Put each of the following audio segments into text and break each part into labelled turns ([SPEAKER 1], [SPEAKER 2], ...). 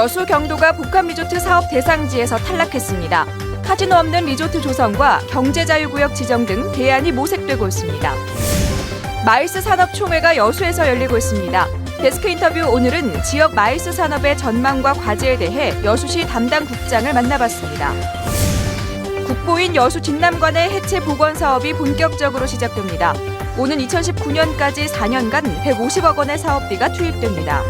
[SPEAKER 1] 여수 경도가 복합리조트 사업 대상지에서 탈락했습니다. 카지노 없는 리조트 조성과 경제자유구역 지정 등 대안이 모색되고 있습니다. 마이스 산업총회가 여수에서 열리고 있습니다. 데스크 인터뷰 오늘은 지역 마이스 산업의 전망과 과제에 대해 여수시 담당 국장을 만나봤습니다. 국보인 여수 진남관의 해체 복원 사업이 본격적으로 시작됩니다. 오는 2019년까지 4년간 150억 원의 사업비가 투입됩니다.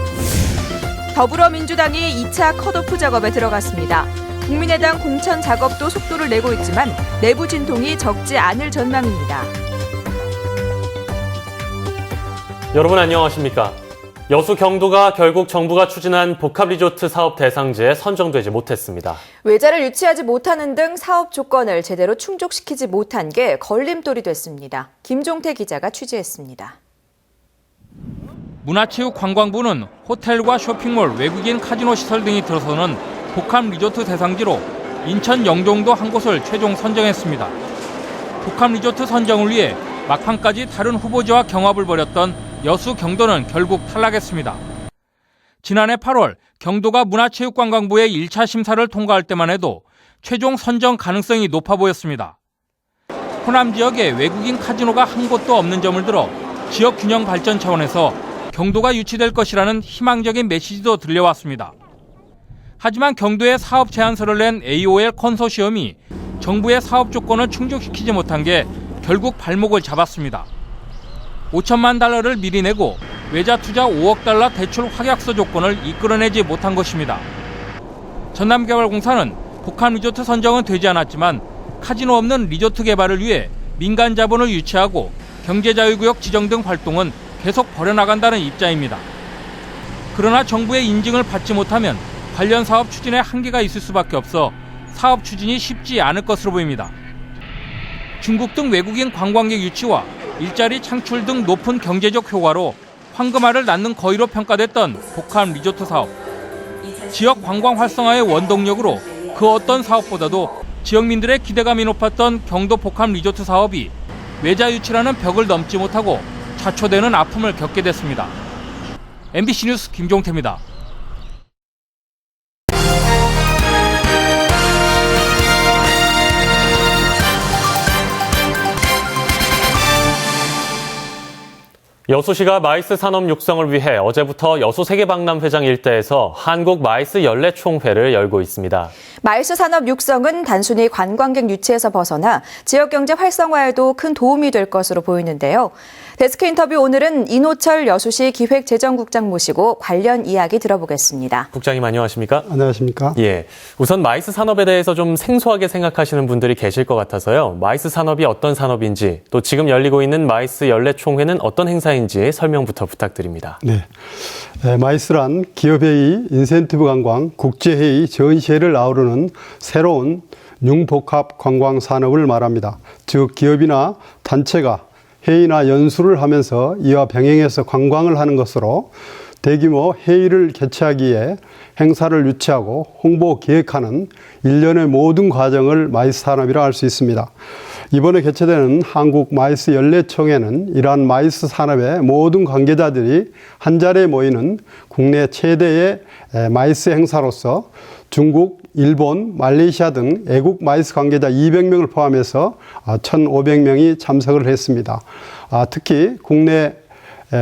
[SPEAKER 1] 더불어민주당이 2차 컷오프 작업에 들어갔습니다. 국민의당 공천 작업도 속도를 내고 있지만 내부 진통이 적지 않을 전망입니다.
[SPEAKER 2] 여러분 안녕하십니까? 여수 경도가 결국 정부가 추진한 복합리조트 사업 대상지에 선정되지 못했습니다.
[SPEAKER 1] 외자를 유치하지 못하는 등 사업 조건을 제대로 충족시키지 못한 게 걸림돌이 됐습니다. 김종태 기자가 취재했습니다.
[SPEAKER 3] 문화체육관광부는 호텔과 쇼핑몰, 외국인 카지노 시설 등이 들어서는 복합리조트 대상지로 인천 영종도 한 곳을 최종 선정했습니다. 복합리조트 선정을 위해 막판까지 다른 후보지와 경합을 벌였던 여수 경도는 결국 탈락했습니다. 지난해 8월 경도가 문화체육관광부의 1차 심사를 통과할 때만 해도 최종 선정 가능성이 높아 보였습니다. 호남 지역에 외국인 카지노가 한 곳도 없는 점을 들어 지역 균형 발전 차원에서 경도가 유치될 것이라는 희망적인 메시지도 들려왔습니다. 하지만 경도에 사업 제안서를 낸 AOL 컨소시엄이 정부의 사업 조건을 충족시키지 못한 게 결국 발목을 잡았습니다. 5천만 달러를 미리 내고 외자 투자 5억 달러 대출 확약서 조건을 이끌어내지 못한 것입니다. 전남개발공사는 복합리조트 선정은 되지 않았지만 카지노 없는 리조트 개발을 위해 민간 자본을 유치하고 경제자유구역 지정 등 활동은 계속 벌여나간다는 입장입니다. 그러나 정부의 인증을 받지 못하면 관련 사업 추진에 한계가 있을 수밖에 없어 사업 추진이 쉽지 않을 것으로 보입니다. 중국 등 외국인 관광객 유치와 일자리 창출 등 높은 경제적 효과로 황금알을 낳는 거위로 평가됐던 복합 리조트 사업. 지역 관광 활성화의 원동력으로 그 어떤 사업보다도 지역민들의 기대감이 높았던 경도 복합 리조트 사업이 외자 유치라는 벽을 넘지 못하고 자초되는 아픔을 겪게 됐습니다. MBC 뉴스 김종태입니다.
[SPEAKER 2] 여수시가 마이스 산업 육성을 위해 어제부터 여수 세계박람회장 일대에서 한국 마이스 연례총회를 열고 있습니다.
[SPEAKER 1] 마이스 산업 육성은 단순히 관광객 유치에서 벗어나 지역경제 활성화에도 큰 도움이 될 것으로 보이는데요. 데스크 인터뷰 오늘은 이노철 여수시 기획재정국장 모시고 관련 이야기 들어보겠습니다.
[SPEAKER 2] 국장님 안녕하십니까?
[SPEAKER 4] 안녕하십니까?
[SPEAKER 2] 예, 우선 마이스 산업에 대해서 좀 생소하게 생각하시는 분들이 계실 것 같아서요. 마이스 산업이 어떤 산업인지 또 지금 열리고 있는 마이스 연례총회는 어떤 행사인지 설명부터 부탁드립니다.
[SPEAKER 4] 네, 마이스란 기업회의, 인센티브 관광, 국제회의, 전시회를 아우르는 새로운 융복합 관광 산업을 말합니다. 즉 기업이나 단체가 회의나 연수를 하면서 이와 병행해서 관광을 하는 것으로 대규모 회의를 개최하기 위해 행사를 유치하고 홍보, 기획하는 일련의 모든 과정을 마이스 산업이라 할 수 있습니다. 이번에 개최되는 한국 마이스 연례총회는 이러한 마이스 산업의 모든 관계자들이 한자리에 모이는 국내 최대의 마이스 행사로서 중국, 일본, 말레이시아 등 애국 마이스 관계자 200명을 포함해서 1,500명이 참석을 했습니다. 특히 국내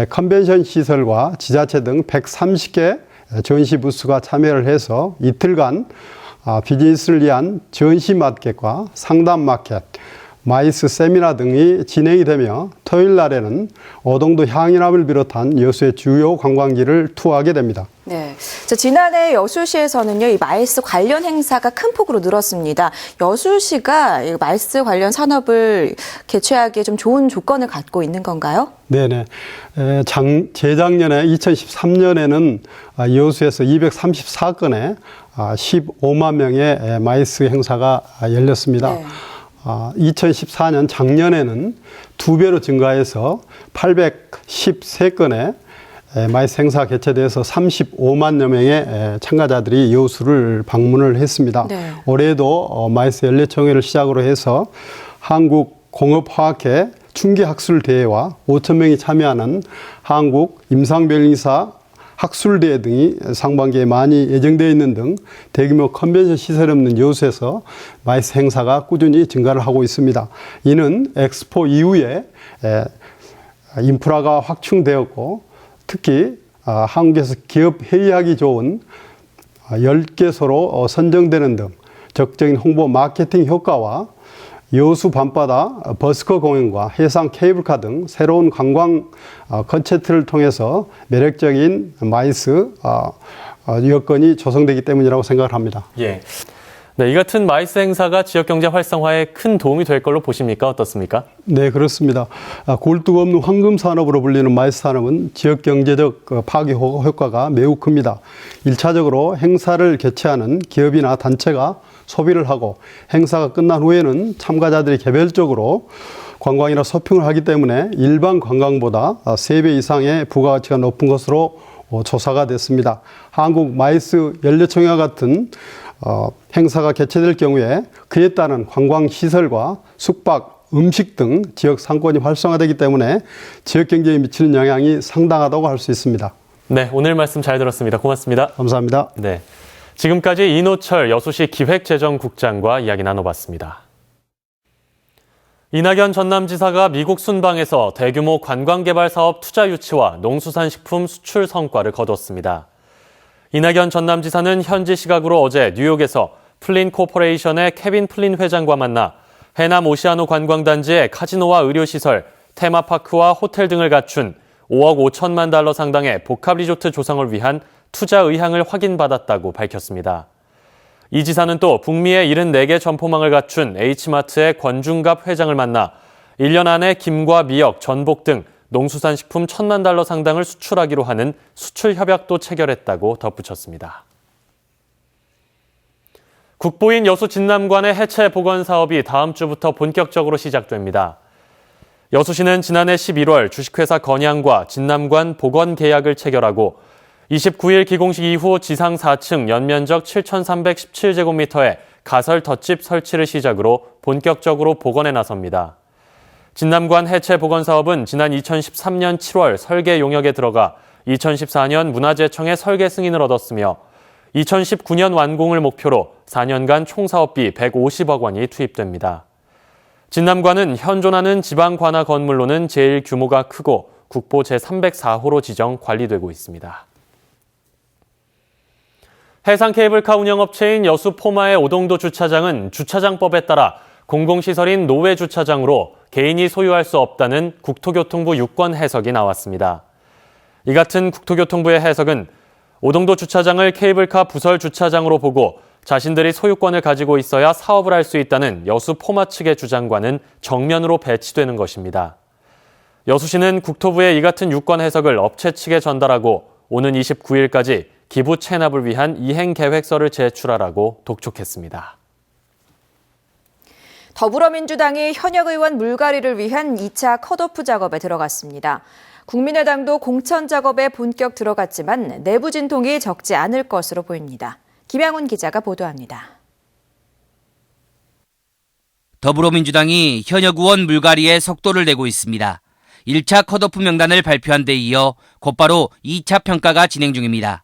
[SPEAKER 4] 컨벤션 시설과 지자체 등 130개 전시 부스가 참여를 해서 이틀간 비즈니스를 위한 전시 마켓과 상담 마켓, 마이스 세미나 등이 진행이 되며 토요일 날에는 오동도 향인암을 비롯한 여수의 주요 관광지를 투어하게 됩니다.
[SPEAKER 1] 네, 지난해 여수시에서는요, 이 마이스 관련 행사가 큰 폭으로 늘었습니다. 여수시가 이 마이스 관련 산업을 개최하기에 좀 좋은 조건을 갖고 있는 건가요?
[SPEAKER 4] 네네. 재작년에 2013년에는 여수에서 234건의 15만 명의 마이스 행사가 열렸습니다. 네. 2014년 작년에는 2배로 증가해서 813건의 마이스 행사 개최돼서 35만여 명의 참가자들이 여수를 방문을 했습니다. 네. 올해도 마이스 연례총회를 시작으로 해서 한국공업화학회 충기학술대회와 5,000명이 참여하는 한국 임상병리사 학술대회 등이 상반기에 많이 예정되어 있는 등 대규모 컨벤션 시설이 없는 여수에서 마이스 행사가 꾸준히 증가를 하고 있습니다. 이는 엑스포 이후에 인프라가 확충되었고 특히 한국에서 기업 회의하기 좋은 10개소로 선정되는 등 적극적인 홍보 마케팅 효과와 여수 밤바다 버스커 공연과 해상 케이블카 등 새로운 관광 컨텐츠를 통해서 매력적인 마이스 여건이 조성되기 때문이라고 생각을 합니다.
[SPEAKER 2] 예. 네, 이 같은 마이스 행사가 지역 경제 활성화에 큰 도움이 될 걸로 보십니까? 어떻습니까?
[SPEAKER 4] 네, 그렇습니다. 굴뚝 없는 황금 산업으로 불리는 마이스 산업은 지역 경제적 파괴 효과가 매우 큽니다. 1차적으로 행사를 개최하는 기업이나 단체가 소비를 하고 행사가 끝난 후에는 참가자들이 개별적으로 관광이나 쇼핑을 하기 때문에 일반 관광보다 3배 이상의 부가가치가 높은 것으로 조사가 됐습니다. 한국 마이스 연례총회와 같은 행사가 개최될 경우에 그에 따른 관광시설과 숙박, 음식 등 지역 상권이 활성화되기 때문에 지역 경제에 미치는 영향이 상당하다고 할 수 있습니다.
[SPEAKER 2] 네, 오늘 말씀 잘 들었습니다. 고맙습니다.
[SPEAKER 4] 감사합니다.
[SPEAKER 2] 네, 지금까지 이노철 여수시 기획재정국장과 이야기 나눠봤습니다. 이낙연 전남지사가 미국 순방에서 대규모 관광개발 사업 투자 유치와 농수산식품 수출 성과를 거뒀습니다. 이낙연 전남지사는 현지 시각으로 어제 뉴욕에서 플린 코퍼레이션의 케빈 플린 회장과 만나 해남 오시아노 관광단지의 카지노와 의료시설, 테마파크와 호텔 등을 갖춘 5억 5천만 달러 상당의 복합 리조트 조성을 위한 투자 의향을 확인받았다고 밝혔습니다. 이 지사는 또 북미의 74개 점포망을 갖춘 H마트의 권중갑 회장을 만나 1년 안에 김과 미역, 전복 등 농수산식품 1,000만 달러 상당을 수출하기로 하는 수출 협약도 체결했다고 덧붙였습니다. 국보인 여수 진남관의 해체 복원 사업이 다음 주부터 본격적으로 시작됩니다. 여수시는 지난해 11월 주식회사 건양과 진남관 복원 계약을 체결하고 29일 기공식 이후 지상 4층 연면적 7,317제곱미터의 가설 덧집 설치를 시작으로 본격적으로 복원에 나섭니다. 진남관 해체 복원 사업은 지난 2013년 7월 설계 용역에 들어가 2014년 문화재청의 설계 승인을 얻었으며 2019년 완공을 목표로 4년간 총 사업비 150억 원이 투입됩니다. 진남관은 현존하는 지방 관아 건물로는 제일 규모가 크고 국보 제304호로 지정 관리되고 있습니다. 해상 케이블카 운영업체인 여수포마의 오동도 주차장은 주차장법에 따라 공공시설인 노외 주차장으로 개인이 소유할 수 없다는 국토교통부 유권 해석이 나왔습니다. 이 같은 국토교통부의 해석은 오동도 주차장을 케이블카 부설 주차장으로 보고 자신들이 소유권을 가지고 있어야 사업을 할 수 있다는 여수포마 측의 주장과는 정면으로 배치되는 것입니다. 여수시는 국토부의 이 같은 유권 해석을 업체 측에 전달하고 오는 29일까지 기부 체납을 위한 이행 계획서를 제출하라고 독촉했습니다.
[SPEAKER 1] 더불어민주당이 현역 의원 물갈이를 위한 2차 컷오프 작업에 들어갔습니다. 국민의당도 공천 작업에 본격 들어갔지만 내부 진통이 적지 않을 것으로 보입니다. 김양훈 기자가 보도합니다.
[SPEAKER 5] 더불어민주당이 현역 의원 물갈이에 속도를 내고 있습니다. 1차 컷오프 명단을 발표한 데 이어 곧바로 2차 평가가 진행 중입니다.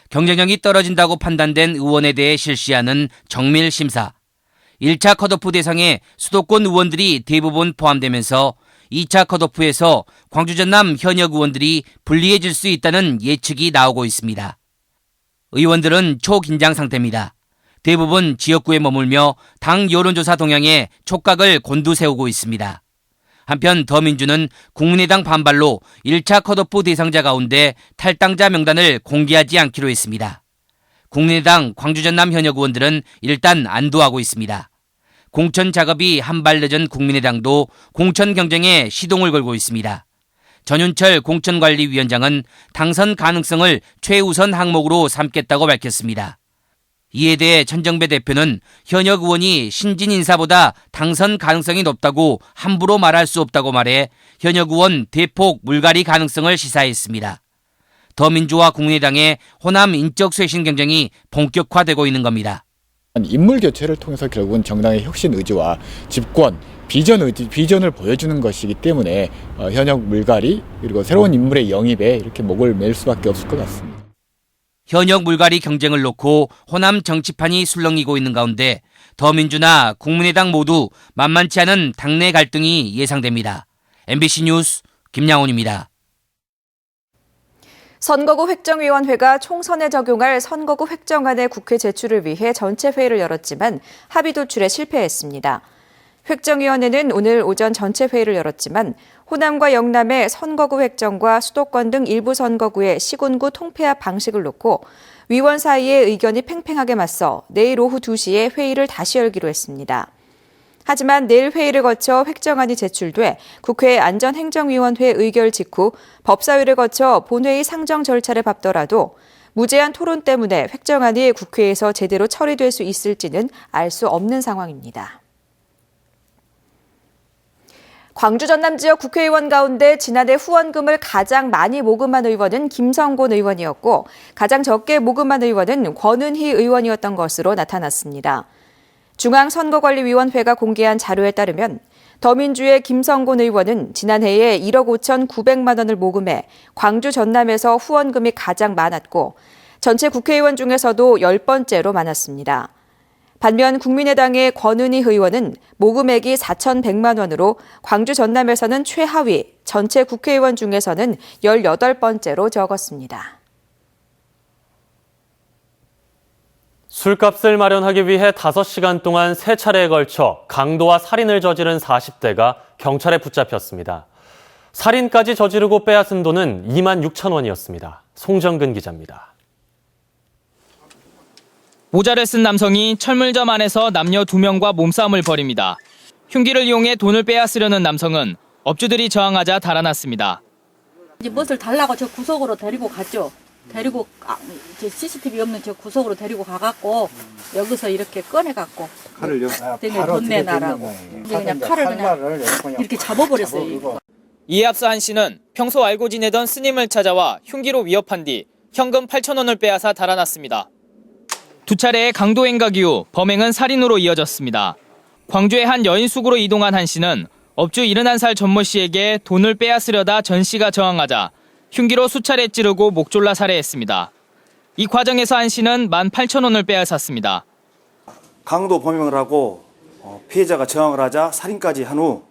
[SPEAKER 5] 경쟁력이 떨어진다고 판단된 의원에 대해 실시하는 정밀 심사. 1차 컷오프 대상에 수도권 의원들이 대부분 포함되면서 2차 컷오프에서 광주 전남 현역 의원들이 불리해질 수 있다는 예측이 나오고 있습니다. 의원들은 초긴장 상태입니다. 대부분 지역구에 머물며 당 여론조사 동향에 촉각을 곤두세우고 있습니다. 한편 더민주는 국민의당 반발로 1차 컷오프 대상자 가운데 탈당자 명단을 공개하지 않기로 했습니다. 국민의당 광주 전남 현역 의원들은 일단 안도하고 있습니다. 공천 작업이 한 발 늦은 국민의당도 공천 경쟁에 시동을 걸고 있습니다. 전윤철 공천관리위원장은 당선 가능성을 최우선 항목으로 삼겠다고 밝혔습니다. 이에 대해 천정배 대표는 현역 의원이 신진 인사보다 당선 가능성이 높다고 함부로 말할 수 없다고 말해 현역 의원 대폭 물갈이 가능성을 시사했습니다. 더민주와 국민의당의 호남 인적 쇄신 경쟁이 본격화되고 있는 겁니다.
[SPEAKER 6] 인물 교체를 통해서 결국은 정당의 혁신 의지와 집권, 비전을 보여주는 것이기 때문에 현역 물갈이 그리고 새로운 인물의 영입에 이렇게 목을 맬 수밖에 없을 것 같습니다.
[SPEAKER 5] 현역 물갈이 경쟁을 놓고 호남 정치판이 술렁이고 있는 가운데 더민주나 국민의당 모두 만만치 않은 당내 갈등이 예상됩니다. MBC 뉴스 김양훈입니다.
[SPEAKER 1] 선거구 획정위원회가 총선에 적용할 선거구 획정안의 국회 제출을 위해 전체 회의를 열었지만 합의 도출에 실패했습니다. 획정위원회는 오늘 오전 전체 회의를 열었지만 호남과 영남의 선거구 획정과 수도권 등 일부 선거구의 시군구 통폐합 방식을 놓고 위원 사이의 의견이 팽팽하게 맞서 내일 오후 2시에 회의를 다시 열기로 했습니다. 하지만 내일 회의를 거쳐 획정안이 제출돼 국회 안전행정위원회 의결 직후 법사위를 거쳐 본회의 상정 절차를 밟더라도 무제한 토론 때문에 획정안이 국회에서 제대로 처리될 수 있을지는 알 수 없는 상황입니다. 광주 전남 지역 국회의원 가운데 지난해 후원금을 가장 많이 모금한 의원은 김성곤 의원이었고 가장 적게 모금한 의원은 권은희 의원이었던 것으로 나타났습니다. 중앙선거관리위원회가 공개한 자료에 따르면 더민주의 김성곤 의원은 지난해에 1억 5,900만 원을 모금해 광주 전남에서 후원금이 가장 많았고 전체 국회의원 중에서도 10번째로 많았습니다. 반면 국민의당의 권은희 의원은 모금액이 4,100만 원으로 광주 전남에서는 최하위, 전체 국회의원 중에서는 18번째로 적었습니다.
[SPEAKER 2] 술값을 마련하기 위해 5시간 동안 3차례에 걸쳐 강도와 살인을 저지른 40대가 경찰에 붙잡혔습니다. 살인까지 저지르고 빼앗은 돈은 2만 6천 원이었습니다. 송정근 기자입니다.
[SPEAKER 7] 모자를 쓴 남성이 철물점 안에서 남녀 2명과 몸싸움을 벌입니다. 흉기를 이용해 돈을 빼앗으려는 남성은 업주들이 저항하자 달아났습니다.
[SPEAKER 8] 이제 무엇을 달라고 저 구석으로 데리고 갔죠. 데리고 저 CCTV 없는 저 구석으로 데리고 가갖고 여기서 이렇게 꺼내갖고
[SPEAKER 9] 칼을요?
[SPEAKER 8] 돈 내놔라고 이제 그냥 칼을 그냥 이렇게 잡아버렸어요. 이거.
[SPEAKER 7] 이에 앞서 한 씨는 평소 알고 지내던 스님을 찾아와 흉기로 위협한 뒤 현금 8,000원을 빼앗아 달아났습니다. 2차례의 강도 행각 이후 범행은 살인으로 이어졌습니다. 광주의 한 여인 숙으로 이동한 한 씨는 업주 71살 전모 씨에게 돈을 빼앗으려다 전 씨가 저항하자 흉기로 수차례 찌르고 목 졸라 살해했습니다. 이 과정에서 한 씨는 18,000원을 빼앗았습니다.
[SPEAKER 9] 강도 범행을 하고 피해자가 저항을 하자 살인까지 한 후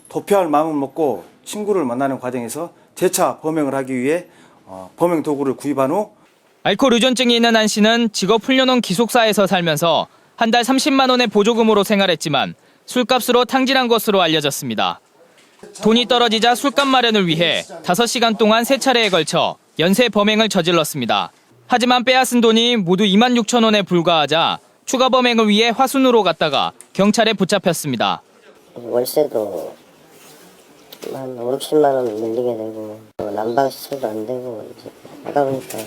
[SPEAKER 9] 도피할 마음을 먹고 친구를 만나는 과정에서 재차 범행을 하기 위해 범행 도구를 구입한 후
[SPEAKER 7] 알코올 의존증이 있는 한 씨는 직업 훈련원 기숙사에서 살면서 한 달 30만 원의 보조금으로 생활했지만 술값으로 탕진한 것으로 알려졌습니다. 돈이 떨어지자 술값 마련을 위해 5시간 동안 3차례에 걸쳐 연쇄 범행을 저질렀습니다. 하지만 빼앗은 돈이 모두 2만 6천 원에 불과하자 추가 범행을 위해 화순으로 갔다가 경찰에 붙잡혔습니다.
[SPEAKER 10] 월세도 한 5, 60만 원 밀리게 되고 난방 시설도 안 되고 이제 하다 보니까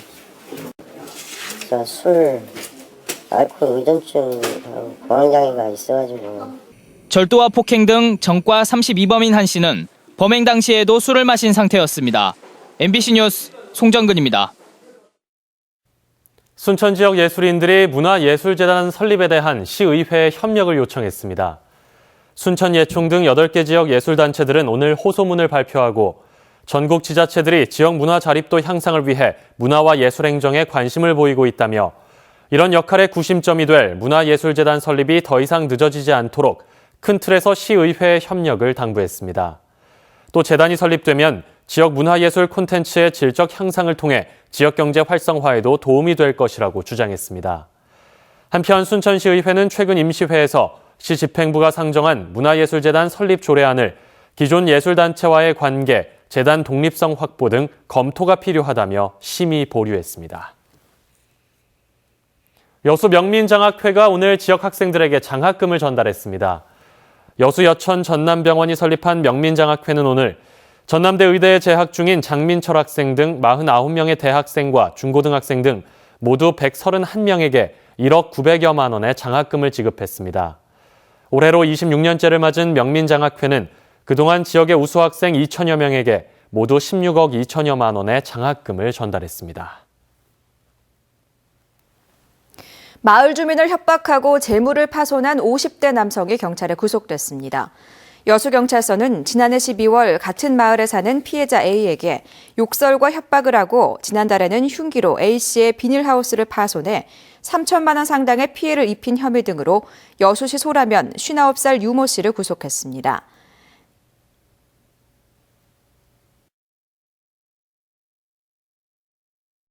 [SPEAKER 10] 제가 술, 알코올 의존증, 공황장애가 있어가지고
[SPEAKER 7] 절도와 폭행 등 전과 32범인 한 씨는 범행 당시에도 술을 마신 상태였습니다. MBC 뉴스 송정근입니다.
[SPEAKER 2] 순천 지역 예술인들이 문화예술재단 설립에 대한 시의회에 협력을 요청했습니다. 순천예총 등 8개 지역 예술단체들은 오늘 호소문을 발표하고 전국 지자체들이 지역 문화 자립도 향상을 위해 문화와 예술 행정에 관심을 보이고 있다며 이런 역할의 구심점이 될 문화예술재단 설립이 더 이상 늦어지지 않도록 큰 틀에서 시의회의 협력을 당부했습니다. 또 재단이 설립되면 지역 문화예술 콘텐츠의 질적 향상을 통해 지역경제 활성화에도 도움이 될 것이라고 주장했습니다. 한편 순천시의회는 최근 임시회에서 시 집행부가 상정한 문화예술재단 설립 조례안을 기존 예술단체와의 관계, 재단 독립성 확보 등 검토가 필요하다며 심의 보류했습니다. 여수 명민장학회가 오늘 지역 학생들에게 장학금을 전달했습니다. 여수 여천 전남병원이 설립한 명민장학회는 오늘 전남대 의대에 재학 중인 장민철 학생 등 49명의 대학생과 중고등학생 등 모두 131명에게 1억 900여만 원의 장학금을 지급했습니다. 올해로 26년째를 맞은 명민장학회는 그동안 지역의 우수학생 2천여 명에게 모두 16억 2천여만 원의 장학금을 전달했습니다. 마을 주민을 협박하고 재물을 파손한 50대 남성이 경찰에 구속됐습니다.
[SPEAKER 1] 여수경찰서는 지난해 12월 같은 마을에 사는 피해자 A에게 욕설과 협박을 하고 지난달에는 흉기로 A씨의 비닐하우스를 파손해 3천만 원 상당의 피해를 입힌 혐의 등으로 여수시 소라면 59살 유모 씨를 구속했습니다.